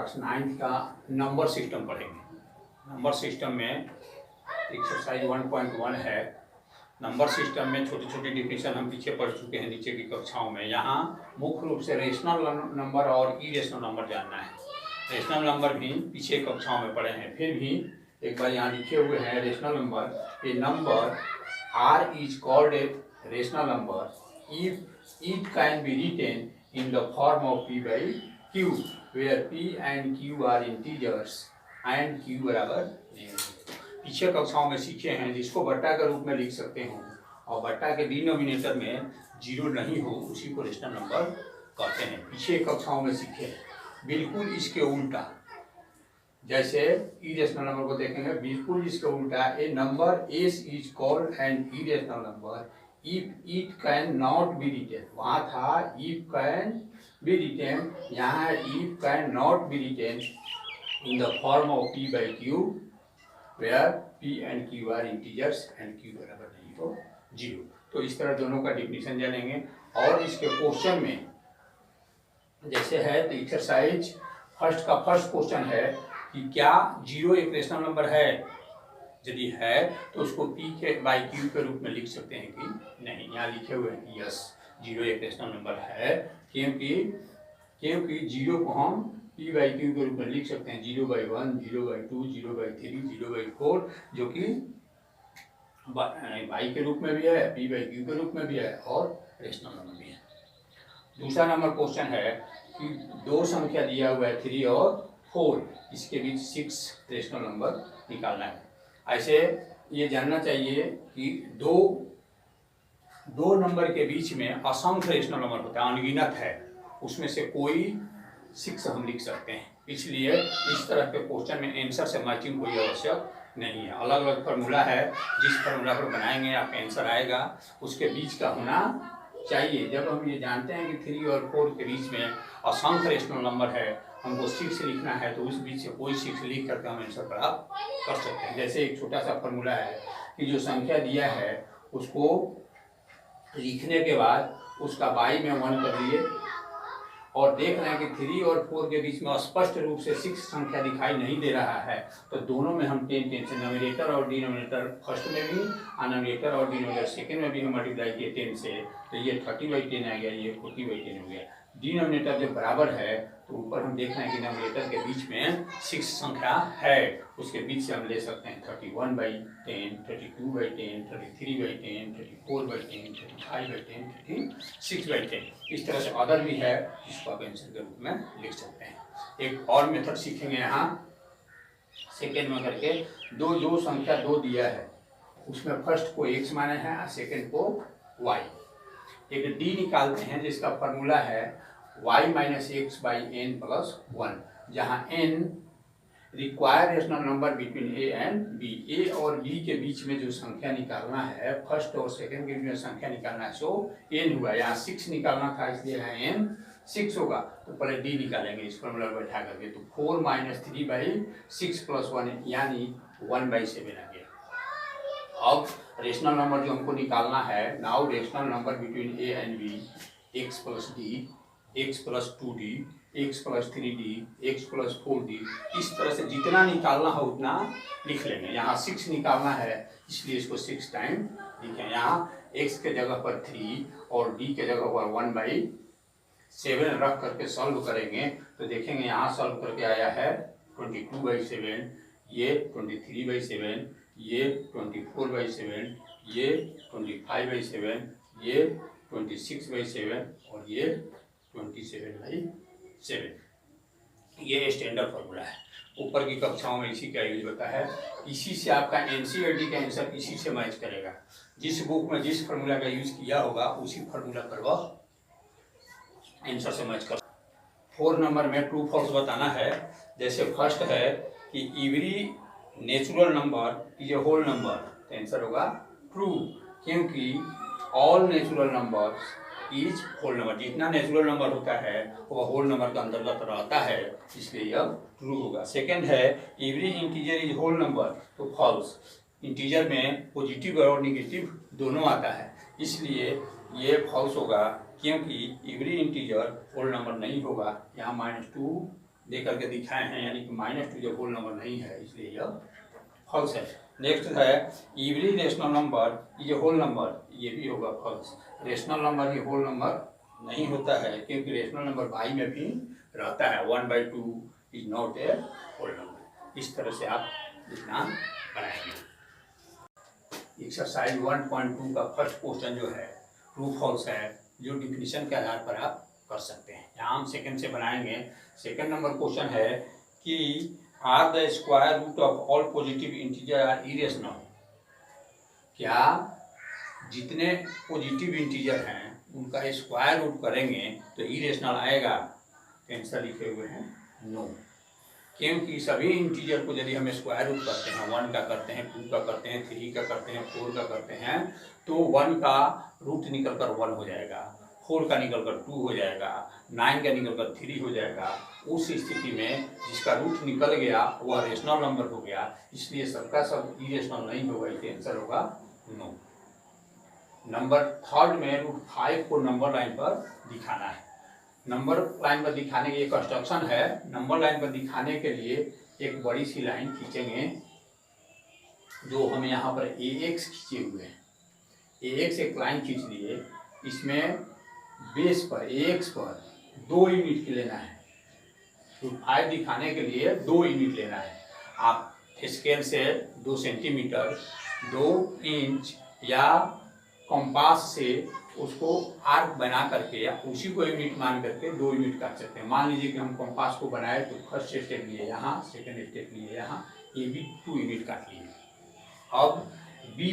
Class 9th का number system पढ़ेंगे। Number system में एक्सरसाइज 1.1 है। नंबर सिस्टम में छोटी छोटी डिफिनेशन हम पीछे पढ़ चुके हैं नीचे की कक्षाओं में। यहाँ मुख्य रूप से रेशनल नंबर और इरेशनल नंबर जानना है। रेशनल नंबर भी पीछे कक्षाओं में पढ़े हैं, फिर भी एक बार यहाँ लिखे हुए हैं rational number. A number R is called a rational number if it can be written in the form of p by q where p and q are integers and q बराबर 0। पीछे कक्षाओं में सीखे हैं जिसको बट्टा के रूप में लिख सकते हो और बट्टा के डिनोमिनेटर में 0 नहीं हो उसी को रेशनल नंबर कहते हैं। पीछे कक्षाओं में सीखे हैं। बिल्कुल इसके उल्टा, जैसे इरेशनल नंबर को देखेंगे, बिल्कुल इसके उल्टा a number s is called an irrational number if it can not be written. वहाँ था इफ कैन बी रिटेन, यहाँ if can not be written in the form of p by q where p and q are integers and q बराबर नहीं हो 0। तो इस तरह दोनों का डिफिनेशन जानेंगे। और इसके क्वेश्चन में जैसे है तो एक्सरसाइज फर्स्ट का फर्स्ट क्वेश्चन है कि क्या 0 एक रेशनल नंबर है। यदि है तो उसको p के बाई q के रूप में लिख सकते हैं कि नहीं। यहाँ लिखे हुए हैं कि यस 0 एक रेशनल नंबर है, क्योंकि 0 को हम p बाई q के रूप में लिख सकते हैं। 0/1, 0/2, 0/3, 0/4 जो कि बाई के रूप में भी है, p बाई q के रूप में भी है और रेशनल नंबर भी है। दूसरा नंबर क्वेश्चन है कि दो संख्या दिया हुआ है 3 और 4, इसके बीच 6 रेशनल नंबर निकालना है। ऐसे ये जानना चाहिए कि दो नंबर के बीच में असंख्य रेशनल नंबर होता है, अनगिनत है, उसमें से कोई 6 हम लिख सकते हैं। इसलिए इस तरह के क्वेश्चन में आंसर से मैचिंग कोई आवश्यक नहीं है। अलग अलग फार्मूला है, जिस फार्मूला पर बनाएंगे आपका आंसर आएगा उसके बीच का होना चाहिए। जब हम ये जानते हैं कि 3 और 4 के बीच में असंख्य रेशनल नंबर है, हमको 6 लिखना है, तो उस बीच से कोई 6 लिख करके हम आंसर प्राप्त कर सकते हैं। जैसे एक छोटा सा फार्मूला है कि जो संख्या दिया है उसको लिखने के बाद उसका बाई में 1 कर लिए और देख रहे हैं कि 3 और 4 के बीच में स्पष्ट रूप से 6 संख्या दिखाई नहीं दे रहा है, तो दोनों में हम 10 से नोमिनेटर और डिनोमिनेटर फर्स्ट में भी, नोमिनेटर और डिनोमिनेटर सेकंड में भी हम मल्टीप्लाई किए 10 से, तो ये 30/10 आ गया, ये 40/10 हो गया। डिनोमिनेटर जब बराबर है तो ऊपर हम देख रहे हैं कि नोमिनेटर के बीच में 6 संख्या है, उसके बीच से हम ले सकते हैं 31/10, 32/10, 33/10, 34/10, 35/10, 36/10। इस तरह से अदर भी है जिसको आप आंसर के रूप में लिख सकते हैं। एक और मेथड सीखेंगे यहाँ सेकेंड में करके। दो संख्या 2 दिया है, उसमें फर्स्ट को x माने हैं और सेकेंड को y। एक d निकालते हैं जिसका फार्मूला है y minus x by n plus 1, जहाँ n require rational number between a and b। a और b के बीच में जो संख्या निकालना है, फर्स्ट और सेकंड के बीच में संख्या निकालना है, सो n हुआ। यहाँ 6 निकालना था इसलिए यहाँ n 6 होगा, तो पहले d निकालेंगे इस फॉर्मूला को बैठा करके। तो 4 माइनस 3/6 प्लस 1 यानी 1/7 आ गया। अब रेशनल नंबर जो हमको निकालना है, now rational number between a and b, x plus d, x plus 2d, x plus 3d, x plus 4d। इस तरह से जितना निकालना है उतना लिख लेंगे। यहाँ 6 निकालना है इसलिए इसको 6 टाइम लिखें। यहाँ x के जगह पर 3 और d के जगह पर 1/7 रख करके सॉल्व करेंगे तो देखेंगे यहाँ सॉल्व करके आया है 22/7, ये 23/7, ये 24/7, ये 25/7, ये 26/7 और ये 27/7। ये स्टैंडर्ड फार्मूला है। ऊपर की कक्षाओं में इसी का यूज होता है। इसी से आपका एनसीईआरटी का आंसर इसी से मैच करेगा। जिस बुक में जिस फार्मूला का यूज किया होगा उसी फार्मूला पर वह आंसर से मैच कर। 4 नंबर में ट्रू फॉल्स बताना है। जैसे फर्स्ट है कि every natural number is a whole number, तो आंसर होगा ट्रू, क्योंकि all natural numbers is whole number. जितना नेचुरल नंबर होता है वह होल नंबर के अंतर्गत रहता है, इसलिए यह ट्रू होगा। सेकंड है every integer is whole number, तो फॉल्स। इंटीजर में पॉजिटिव और निगेटिव दोनों आता है, इसलिए ये फॉल्स होगा, क्योंकि एवरी इंटीजर होल नंबर नहीं होगा। यहाँ -2, दे करके दिखाए हैं, यानी कि -2 जब होल नंबर नहीं है इसलिए यह फॉल्स है। नेक्स्ट है एवरी रेशनल नंबर ये होल नंबर, ये भी होगा फॉल्स। रेशनल नंबर ये होल नंबर नहीं होता है, क्योंकि रेशनल नंबर बाई में भी रहता है। 1/2 is not a whole number. इस तरह से आप लिखना बनाएंगे। एक्सरसाइज 1.2 का फर्स्ट क्वेश्चन जो है ट्रू फॉल्स है, जो डिफिनीशन के आधार पर आप कर सकते हैं। यहाँ हम सेकंड से बनाएंगे। सेकंड नंबर क्वेश्चन है कि are the square root of all positive integer are irrational. क्या जितने पॉजिटिव इंटीजर हैं उनका स्क्वायर रूट करेंगे तो इरेशनल आएगा? आंसर लिखे हुए हैं नो, क्योंकि सभी इंटीजर को यदि हम स्क्वायर रूट करते हैं, 1 का करते हैं, 2 का करते हैं, 3 का करते हैं, 4 का करते हैं, तो 1 का रूट निकलकर 1 हो जाएगा, 4 का निकलकर 2 हो जाएगा, 9 का निकलकर 3 हो जाएगा। उस स्थिति में जिसका रूट निकल गया वह रेशनल नंबर हो गया, इसलिए सबका सब इरेशनल नहीं होगा, इसलिए आंसर होगा नो। नंबर थर्ड में √5 को नंबर लाइन पर दिखाना है। नंबर लाइन पर दिखाने की एक कंस्ट्रक्शन है। नंबर लाइन पर दिखाने के लिए एक बड़ी सी लाइन खींचेंगे, जो हम यहाँ पर AX खींचे हुए हैं। AX एक लाइन खींच लिए, इसमें बेस पर AX पर 2 यूनिट की लेना है। √5 दिखाने के लिए 2 यूनिट लेना है। आप स्केल से 2 सेंटीमीटर, 2 इंच या कंपास से उसको आर्क बना करके या उसी को यूनिट मान करके 2 यूनिट काट सकते हैं। मान लीजिए कि हम कंपास को बनाए तो फर्स्ट स्टेप लिए यहाँ, सेकंड स्टेप लिए यहाँ, ये भी 2 यूनिट काट लिए। अब बी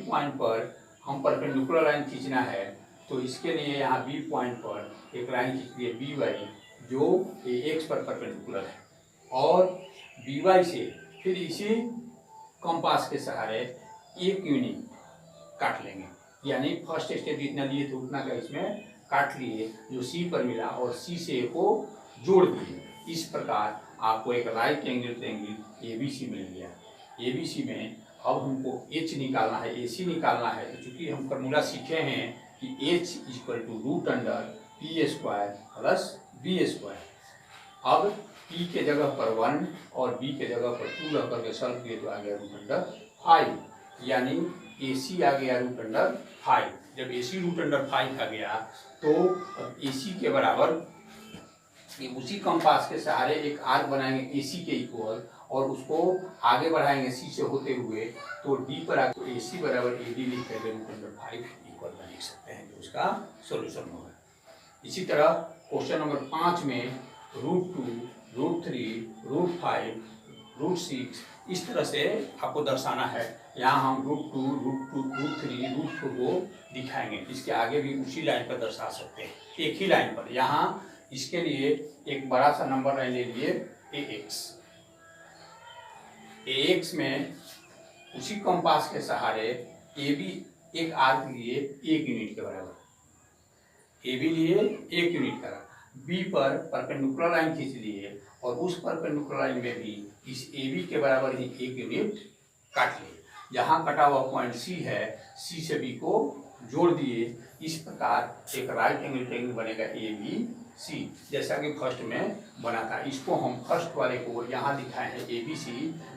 पॉइंट पर हम परपेंडिकुलर लाइन खींचना है, तो इसके लिए यहाँ बी पॉइंट पर एक लाइन खींच लिए BY, जो AX पर परपेंडिकुलर है, और BY से फिर इसी कंपास के सहारे 1 यूनिट काट लेंगे, यानी फर्स्ट स्टेप जितना लिए तो उतना का इसमें काट लिए, जो C पर मिला, और C से को जोड़ दिए। इस प्रकार आपको एक राइट एंगल ट्रायंगल ABC मिल गया। ABC में अब हमको H निकालना है, AC निकालना है। तो चूंकि हम फॉर्मूला सीखे हैं कि H = √P² + B²। अब P के जगह पर 1 और B के जगह पर 2 रख करके सॉल्व किए तो आ गया √5, यानी AC आ गया √5। जब AC √5 आ गया तो AC के बराबर उसी कंपास के सहारे एक आर्क बनाएंगे AC के इक्वल, और उसको आगे बढ़ाएंगे C से होते हुए, तो D पर आगे तो AC बराबर AD लिख करके √5 इक्वल बना सकते हैं, जो उसका सोल्यूशन होगा। इसी तरह क्वेश्चन नंबर 5 में √2, √3, √5, √6 इस तरह से आपको दर्शाना है। यहाँ हम √2, √3, √4 को दिखाएंगे। इसके आगे भी उसी लाइन पर दर्शा सकते हैं, एक ही लाइन पर। यहाँ इसके लिए एक बड़ा सा नंबर लाइन ले लिए AX में उसी कंपास के सहारे AB एक आर्क लिए 1 यूनिट के बराबर, AB लिए 1 यूनिट का, B पर परपेंडिकुलर लाइन खींच लिए, और उस परपेंडिकुलर लाइन में भी इस AB के बराबर ही 1 यूनिट काट लिए। जहाँ कटा हुआ पॉइंट C है, C से B को जोड़ दिए। इस प्रकार एक राइट एंगल ट्रायंगल बनेगा ABC, जैसा कि फर्स्ट में बना था। इसको हम फर्स्ट वाले को यहाँ दिखाए हैं, ABC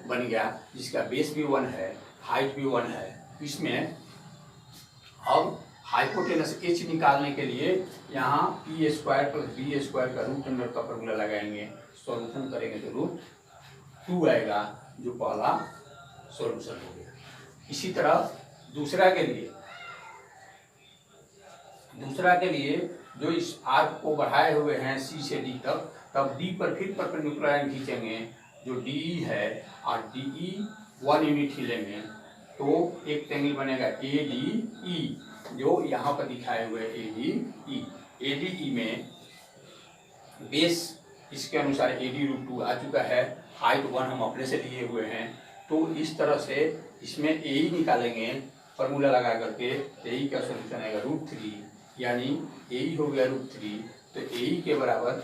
बन गया, जिसका बेस भी 1 है, हाइट भी 1 है। इसमें अब हाइपोटेनस H निकालने के लिए यहाँ P² + B² का √अंडर का फॉर्मूला लगाएंगे, सॉल्यूशन करेंगे तो √2 आएगा, जो पहला सॉल्यूशन हो गया। इसी तरह दूसरा के लिए जो इस आर्क को बढ़ाए हुए हैं C से D तक, तब D पर फिर परपेंडिकुलर लाइन खींचेंगे, जो DE है, और DE 1 यूनिट ही लेंगे, तो एक ट्रायंगल बनेगा ADE, जो यहाँ पर दिखाए हुए ADE। ADE में बेस इसके अनुसार AD √2 आ चुका है, हाइट 1 हम अपने से लिए हुए हैं, तो इस तरह से इसमें AE निकालेंगे फॉर्मूला लगा करके। AE का सोल्यूशन आएगा √3, यानी AE हो गया √3, तो AE के बराबर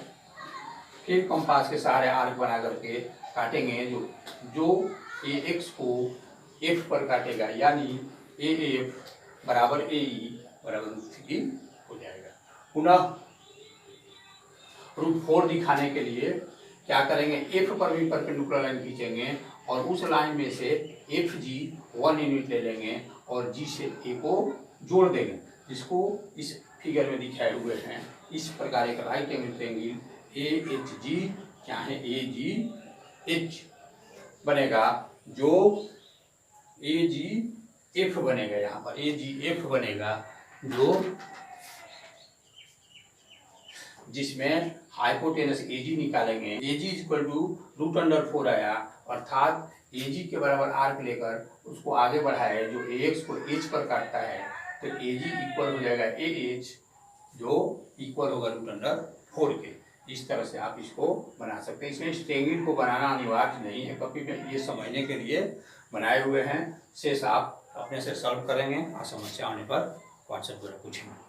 फिर कंपास के सहारे आर्क बना करके काटेंगे, जो AX को F पर काटेगा, यानी AF बराबर AE बराबर √3 हो जाएगा। पुनः √4 दिखाने के लिए क्या करेंगे, एफ पर भी परपेंडिकुलर लाइन खींचेंगे और उस लाइन में से एफ जी 1 यूनिट ले लेंगे और जी से ए को जोड़ देंगे, जिसको इस फिगर में दिखाए हुए हैं। इस प्रकार एक right angle triangle A H G क्या है, ए जी एच बनेगा, जो ए जी एफ बनेगा, यहाँ पर ए जी एफ बनेगा, जो जिसमें हाइपोटेनस ए जी निकालेंगे, ए जी इक्वल टू √4 आया, अर्थात ए जी के बराबर आर्क लेकर उसको आगे बढ़ाए, जो ए एक्स को एच पर काटता है, तो ए जी इक्वल हो जाएगा ए एच, जो इक्वल होगा √4 के। इस तरह से आप इसको बना सकते हैं। इसमें इस ट्रायंगल को बनाना अनिवार्य नहीं है, क्योंकि ये समझने के लिए बनाए हुए हैं। शेष आप अपने से सॉल्व करेंगे और समस्या आने पर व्हाट्सएप द्वारा पूछेंगे।